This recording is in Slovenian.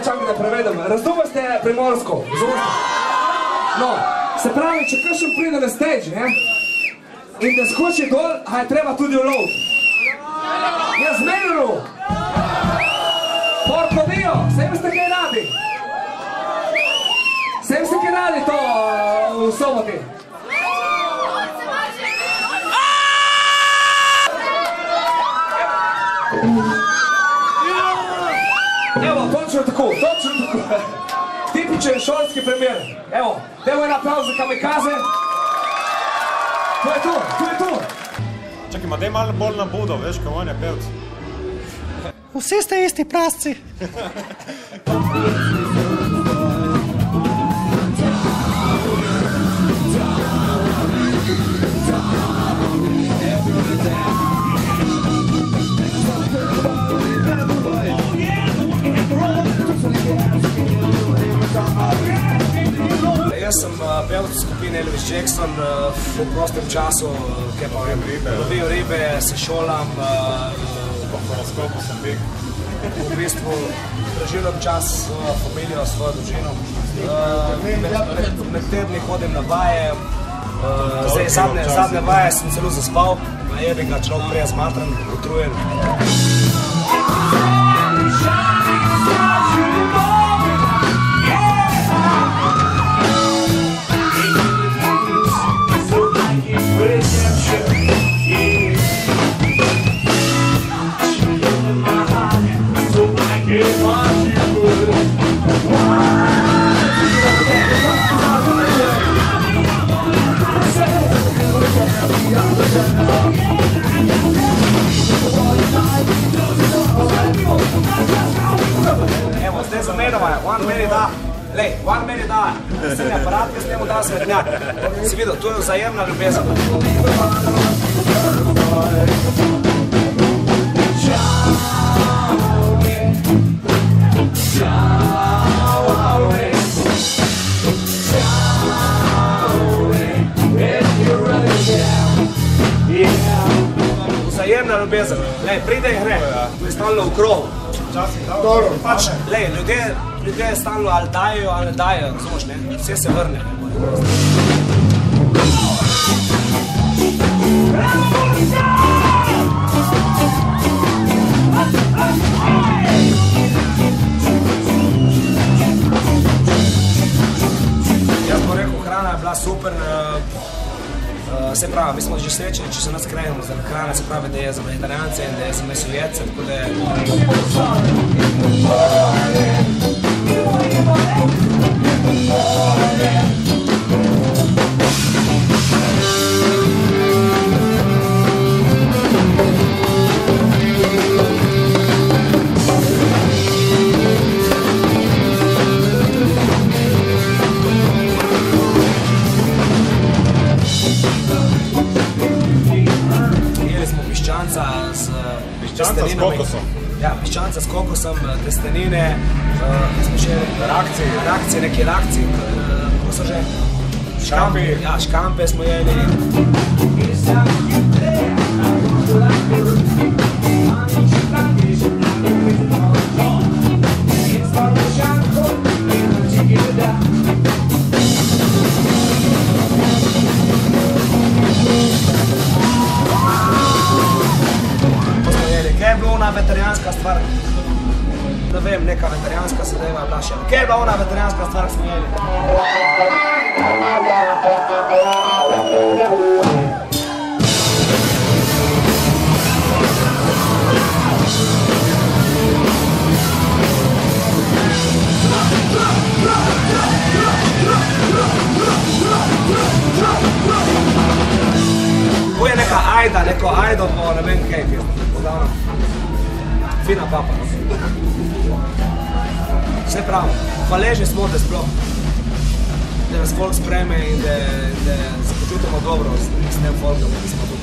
čakaj, da prevedem. Razumete primorsko? No, se pravi, če kakšen pride na stage, ne? In da skoči dol, a je treba tudi ulov. Je zmenjeno. Porkodijo, sem ste kaj radi? Sem ste kaj radi to v soboti? Evo, točno tako. Tipičen šolski primer. Evo, dajmo en aplauz za kamikaze. To je to. Čakaj, ma daj malo bolj na budo, veš, ko on je pevc. Vsi ste isti prasci. Jaz sem pevc skupine Elvis Jackson v prostem času, kaj pa vem, lovim ribe, se šolam. Po horoskopu sem bil. V bistvu preživljam čas s svojo familijo, s svojo družino. Med tedni hodim na vaje. Zdaj, zadnje vaje sem celo zaspal, a jebi ga človek prej zmatran, utrujen. Evo, zdaj zamenjava je, one meni da, lej, one meni da, srednji aparat, ki s njemu da svetnjak. Si videl, to je vzajemna ljubezen. Vzajemna ljubezen, lej, pride in gre, to je stalno v krogu. Pač, lej, ljudje stalno ali dajo ali ne dajo, razumeš, ne? Vse se vrne. Jaz bom rekel, hrana je bila super. Se pravi, mi smo že srečeni, če se nas krenemo za hrane, se pravi, da je za vegetariance in da je za mesojece, tako da je... Piščanca s kokosom. Ja, piščanca s kokosom, testenine, smo še reakcije, neke reakcije, kako so že? Škampi. Ja, škampe smo jeli. Kaj je bila ona vegetarijanska stvar? Ne vem, neka vegetarijanska zadeva je bila še. Kaj je bila ona vegetarijanska stvar, ki smo jeli? Tu je neka ajda, neko ajdo po ne vem kaj. Fina papa. Vse prav, hvaležni smo, da sploh, da nas folk spreme in da se počutimo dobro s tem folkom, ki smo tu.